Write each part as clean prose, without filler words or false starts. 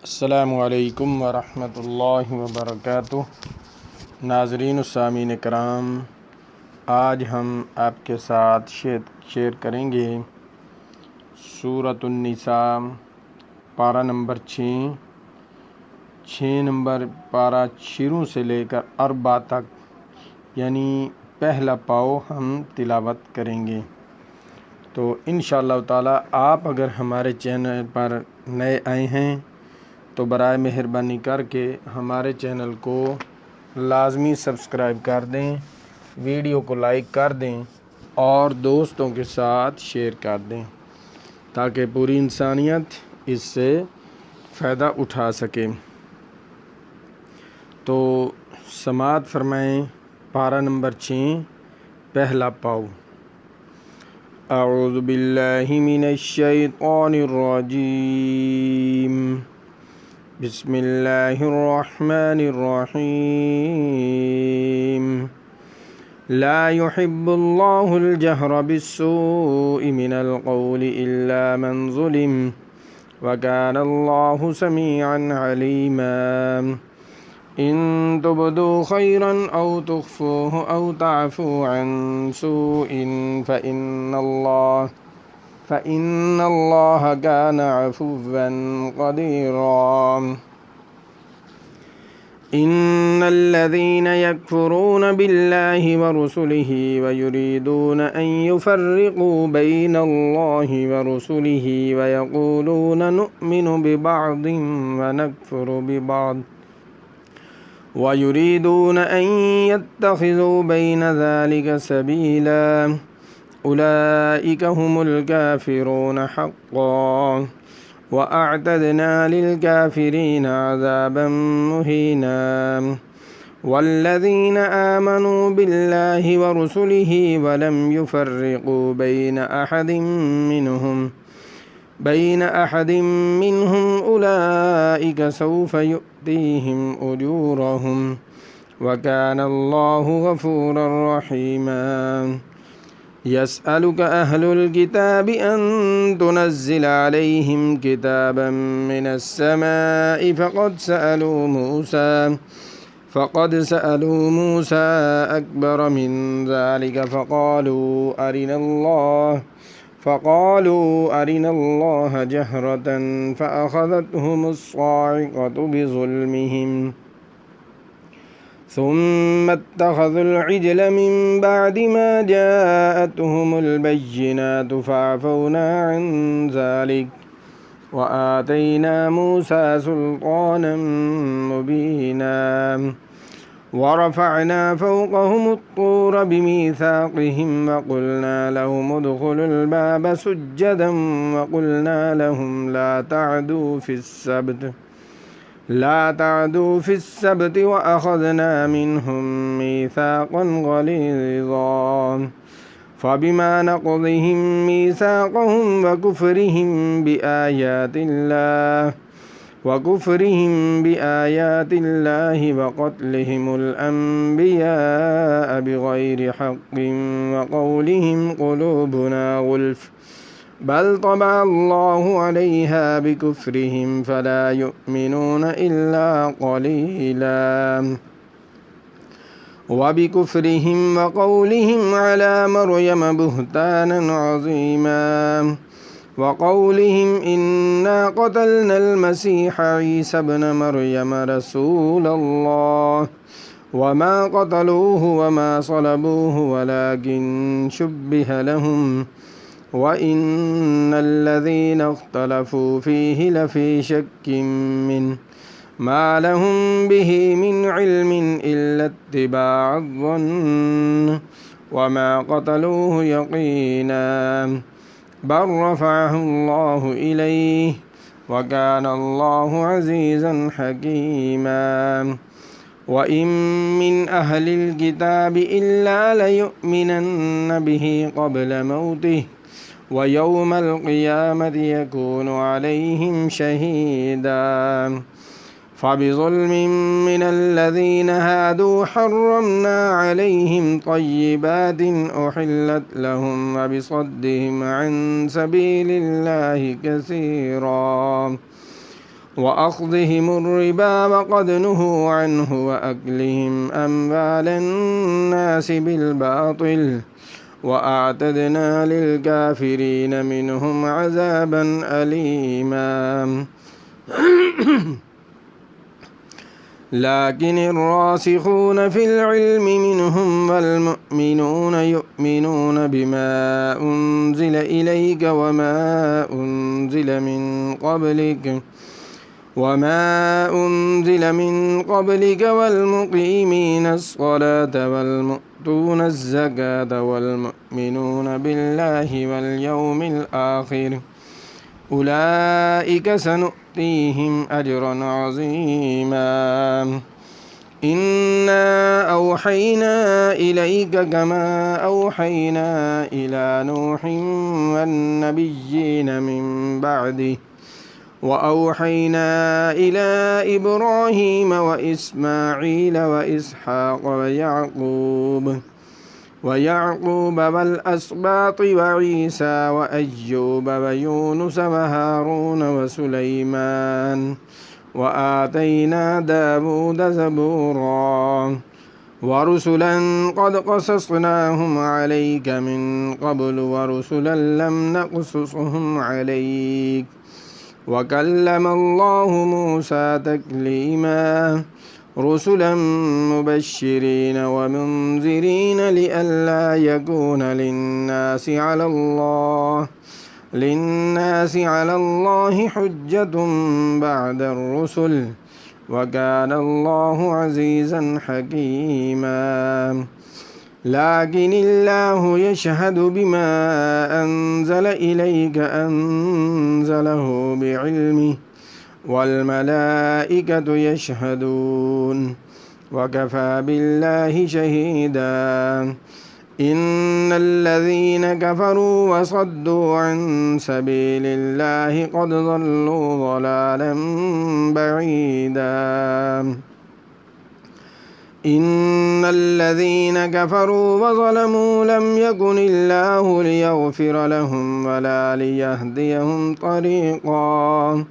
अस्सलामु अलैकुम वरहमतुल्लाहि वबरकातुह। नाज़रीन सामीन कराम, आज हम आपके साथ शेयर करेंगे सूरतुन निसा पारा नंबर 6 नंबर पारा शुरू से लेकर अरबा तक, यानी पहला पाव हम तिलावत करेंगे। तो इंशाअल्लाह ताला आप अगर हमारे चैनल पर नए आए हैं तो बराए मेहरबानी करके हमारे चैनल को लाज़मी सब्सक्राइब कर दें, वीडियो को लाइक कर दें और दोस्तों के साथ शेयर कर दें ताकि पूरी इंसानियत इससे फ़ायदा उठा सके। तो समात फरमाएं पारा नंबर 6 पहला पाव। अऊज़ु बिल्लाहि मिनश शैतानिर रजीम, बिस्मिल्लाहिर्रहमानिर्रहीम। ला युहिब्बुल्लाहुल जहरा बिस्सूइ मिनल क़ौलि इल्ला मन ज़ुलिम व कानल्लाहु समीअन अलीमा। इन तुबदू खैरन औ तुख्फूहु औ तअफू अन सूइन फ़इन्नल्लाह कान अफ़ुव्वन क़दीरा। इन्नल्लज़ीन यकफ़ुरून बिल्लाहि व रुसुलिहि व युरीदून अन युफ़र्रिक़ू बैनल्लाहि व रुसुलिहि व यक़ूलून नुअ्मिनु बिबअदिन व नकफ़ुरु बिबअद व युरीदून अन यत्तख़िज़ू बैन ज़ालिक सबीला उलाइका हुमुल काफ़िरून हक़्क़न व अअतदना लिलकाफ़िरीन अज़ाबन मुहीना। वल्लज़ीन आमनू बिल्लाहि व रुसुलिहि व लम युफ़र्रिक़ू बैन अहदिन मिनहुम उलाइका सौफ़ युअतीहिम उजूरहुम व कानल्लाहु गफ़ूरर रहीमा। यसअलुका अहलुल किताबि अन तुनज़्ज़िल अलैहिम किताबन मिनस समाइ फ़क़द सअलू मूसा अकबर मिन ज़ालिका फ़क़ालू अरिनल्लाह जहरतन फ़अख़ज़तहुमुस्साइक़तु बिज़ुल्मिहिम सुम्म इत्तख़ज़ुल इज्ल मिन बअदि मा जाअतहुमुल बय्यिनातु फ़अफ़ौना अन ज़ालिक व आतैना मूसा सुल्तानन मुबीना। व रफ़अना फ़ौक़हुमुत्तूर बिमीसाक़िहिम व क़ुलना लहुम उद्ख़ुलुल बाब सुज्जदन व क़ुलना लहुम ला तअदू फ़िस्सब्त व अख़ज़ना मिनहुम मीसाक़न ग़लीज़ा। फ़बिमा नक़ज़िहिम मीसाक़हुम व कुफ़्रिहिम बिआयातिल्लाहि व क़त्लिहिमुल अंबियाअ बिग़ैरि हक़्क़िन व क़ौलिहिम क़ुलूबुना ग़ुल्फ़ बल तबअल्लाहु अलैहा बिकुफ़्रिहिम फ़ला युमिनून इल्ला क़लीला। व बिकुफ़्रिहिम व क़ौलिहिम अला मर्यम बुहतानन अज़ीमा व क़ौलिहिम इन्ना क़तलनल मसीह ईसा इब्न मर्यम रसूलल्लाह व मा क़तलूहु व मा सलबूहु वलाकिन शुब्बिह लहुम व इन्नल्लज़ीना इख्तलफ़ू फ़ीहि लफ़ी शक्किन मिन्हु मा लहुम बिही मिन इल्मिन इल्ला इत्तिबाअज़-ज़न्न व मा क़तलूहु यक़ीना बल रफ़अहुल्लाहु इलैहि व कानल्लाहु अज़ीज़न हकीमा। व इन मिन अहलिल किताबि इल्ला लयुमिनन्न बिही क़ब्ल मौतिहि व यौमल क़ियामति यकूनु अलैहिम शहीदा। फ़बिज़ुल्मिन मिनल्लज़ीना हादू हर्रमना अलैहिम तय्यिबातिन उहिल्लत लहुम व बिसद्दिहिम अन सबीलिल्लाहि कसीरा। وأخذهم الربا وقد نهوا عنه وأكلهم أموال الناس بالباطل وأعتدنا للكافرين منهم عذابا أليما. لكن الراسخون في العلم منهم والمؤمنون يؤمنون بما أنزل إليك وما أنزل من قبلك والمقيمين الصلاة والمؤتون الزكاة والمؤمنون بالله واليوم الآخر أولئك سنؤتيهم أجرا عظيما. إنا أوحينا إليك كما أوحينا إلى نوح والنبيين من بعده وأوحينا إلى إبراهيم وإسماعيل وإسحاق ويعقوب والأسباط وعيسى وأيوب ويونس وهارون وسليمان وآتينا داود زبورا ورسلا قد قصصناهم عليك من قبل ورسلا لم نقصصهم عليك وكلم الله موسى تكليما رسلا مبشرين ومنذرين لئلا يكون للناس على الله حجة بعد الرسل وكان الله عزيزا حكيما. لكن الله يشهد بما أنزل إليك أنزله بعلمه والملائكة يشهدون وكفى بالله شهيدا. إن الذين كفروا وصدوا عن سبيل الله قد ضلوا ضلالا بعيدا. إن الذين كفروا وظلموا لم يكن الله ليغفر لهم ولا ليهديهم طريقا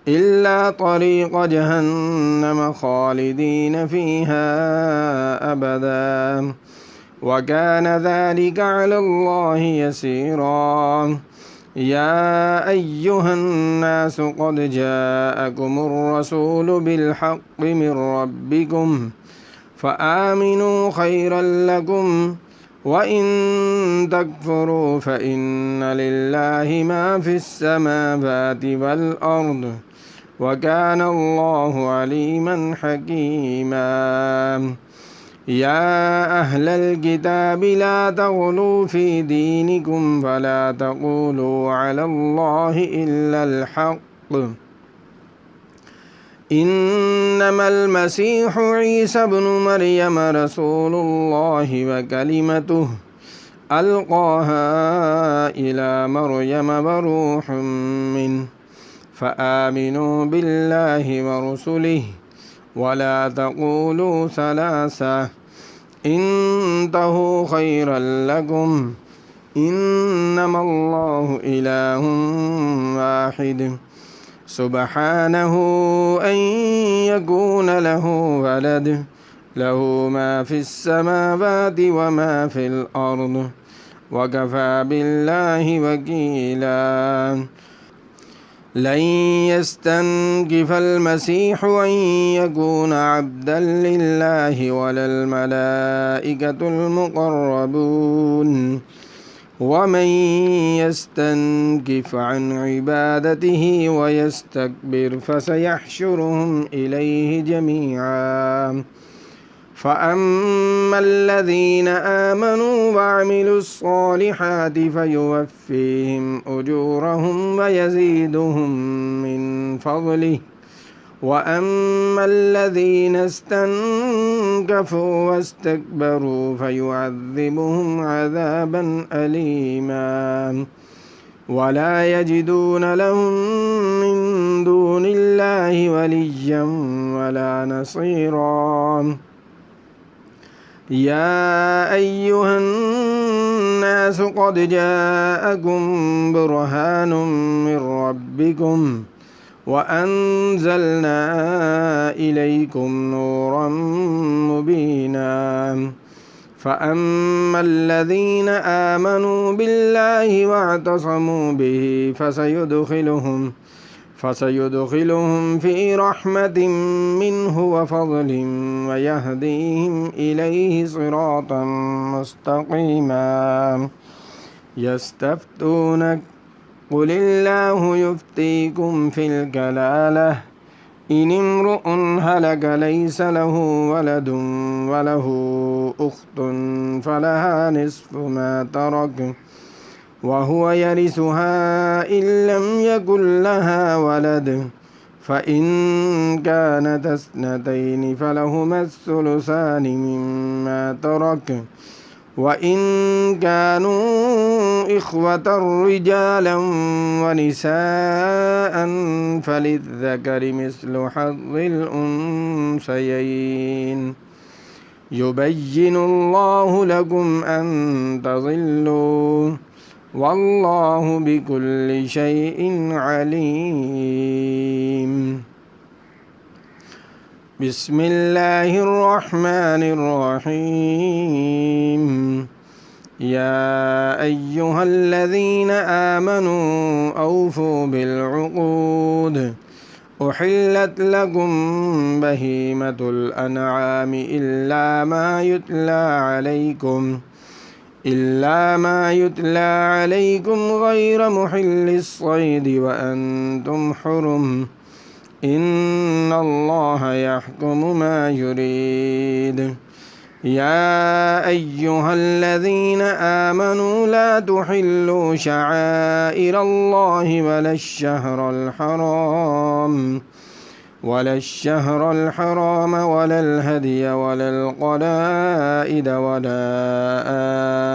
إلا طريق جهنم خالدين فيها أبدا وكان ذلك على الله يسيرا. يا أيها الناس قد جاءكم الرسول بالحق من ربكم فآمنوا خيرا لكم وإن تكفروا فإن لله ما في السماوات والأرض وكان الله عليما حكيما. يا أهل الكتاب لا تغلوا في دينكم فلا تقولوا على الله إلا الحق إنما المسيح عيسى ابن مريم رسول الله وكلمته ألقاها إلى مريم وروح منه فآمنوا بالله ورسله ولا تقولوا ثلاثة انتهوا خيرا لكم إنما الله إله واحد سبحانه أن يكون له ولد له ما في السماوات وما في الأرض وكفى بالله وكيلا. لن يستنكف المسيح أن يكون عبدا لله ولا الملائكة المقربون ومن يستنكف عن عبادته ويستكبر فسيحشرهم إليه جميعا. فأما الذين آمنوا وعملوا الصالحات فيوفيهم أجورهم ويزيدهم من فضله وأما الذين استنكفوا واستكبروا فيعذبهم عذابا أليما ولا يجدون لهم من دون الله وليا ولا نصيرا. يا أيها الناس قد جاءكم برهان من ربكم وأنزلنا إليكم نورا مبينا فأما الذين آمنوا بالله واعتصموا به فسيدخلهم في رحمة منه وفضل ويهديهم إليه صراطا مستقيما يستفتونك قل الله يفتيكم في الكلالة إن امرؤ هلك ليس له ولد وله أخت فلها نصف ما ترك وهو يرثها إن لم يكن لها ولد فإن كانت اثنتين فلهما الثلثان مما ترك وإن كانوا إخوة رجالا ونساء فللذكر مثل حظ الأنثيين يبين الله لكم أن تضلوا والله بكل شيء عليم. بسم الله الرحمن الرحيم. يا أيها الذين آمنوا أوفوا بالعقود أحلت لكم بهيمة الأنعام إلا ما يتلى عليكم غير محل الصيد وأنتم حرم إن الله يحكم ما يريد. يا أيها الذين آمنوا لا تحلوا شعائر الله ولا الشهر الحرام ولا الهدي ولا القلائد ولا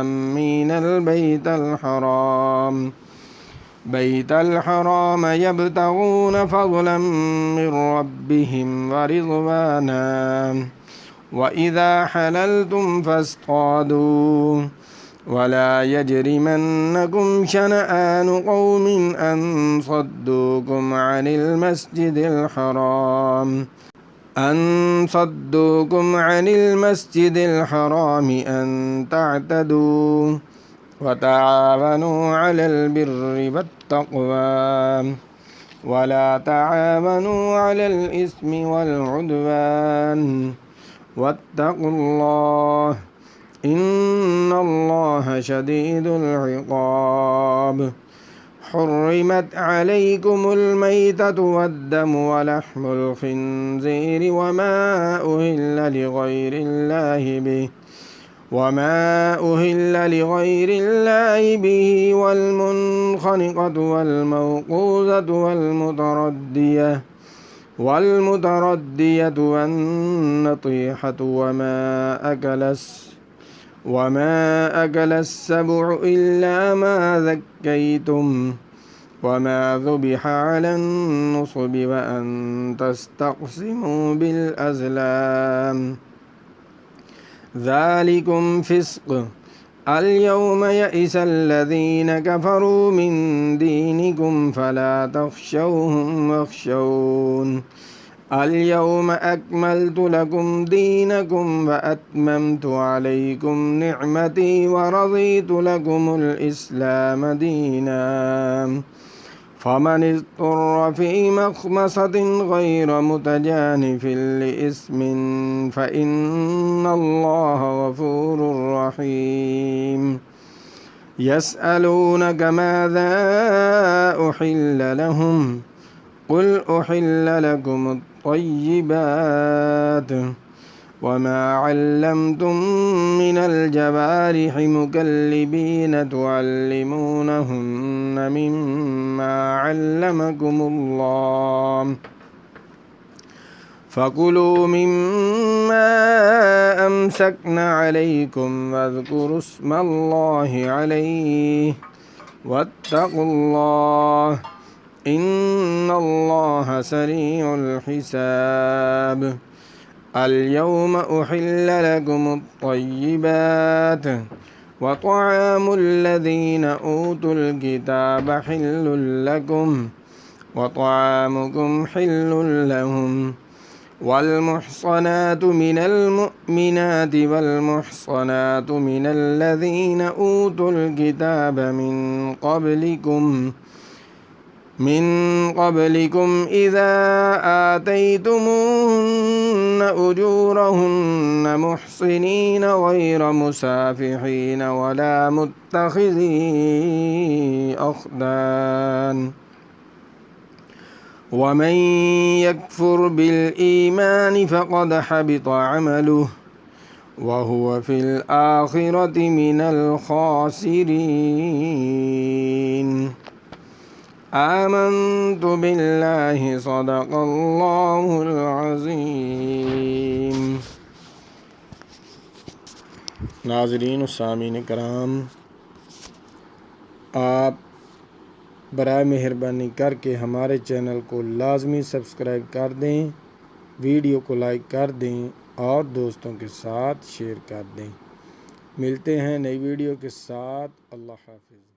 آمين بيت الحرام يبتغون فضلا من ربهم ورضوانا وإذا حللتم فاصطادوا ولا يجرمنكم شنآن قوم أن صدوكم عن المسجد الحرام أن تعتدوا وتعاونوا على البر والتقوى ولا تعاونوا على الإثم والعدوان واتقوا الله إن الله شديد العقاب. حرمت عليكم الميتة والدم ولحم الخنزير وما أهل لغير الله به والمنخنقة والموقوذة والمتردية والنطيحة وما أكل السبع إلا ما ذكيتم وما ذبح على النصب وأن تستقسموا بالأزلام ذلكم فسق. اليوم يئس الذين كفروا من دينكم فلا تخشوهم واخشون اليوم أكملت لكم دينكم وأتممت عليكم نعمتي ورضيت لكم الإسلام دينا فمن اضطر في مخمصة غير متجانف لإثم فإن الله غفور رحيم. يسألونك ماذا أحل لهم قل أحل لكم الطيبات وما علمتم من الجوارح مكلبين تعلمونهن مما علمكم الله فكلوا مما أمسكن عليكم واذكروا اسم الله عليه واتقوا الله إن الله سريع الحساب. اليوم أحل لكم الطيبات وطعام الذين أوتوا الكتاب حل لكم व तामुकुम हिल्लुल लहुम वल्मुहसनातु मिनल मुमिनाति वल्मुहसनातु मिनल लज़ीना ऊतुल किताब मिन क़ब्लिकुम इज़ा आतैतुमुहुन्न उजूरहुन्न मुहसिनीन गैर मुसाफिहीन वला मुत्तखिज़ी अख़दान वमन यकफुर बिल ईमानि फ़क़द हबित अमलुहु वहुव फ़िल आख़िरति मिनल ख़ासिरीन। आमन्तु बिल्लाहि सदक़ल्लाहुल अज़ीम। नाज़रीन व सामीन कराम, आप बराए मेहरबानी करके हमारे चैनल को लाज़मी सब्सक्राइब कर दें, वीडियो को लाइक कर दें और दोस्तों के साथ शेयर कर दें। मिलते हैं नई वीडियो के साथ। अल्लाह हाफ़िज़।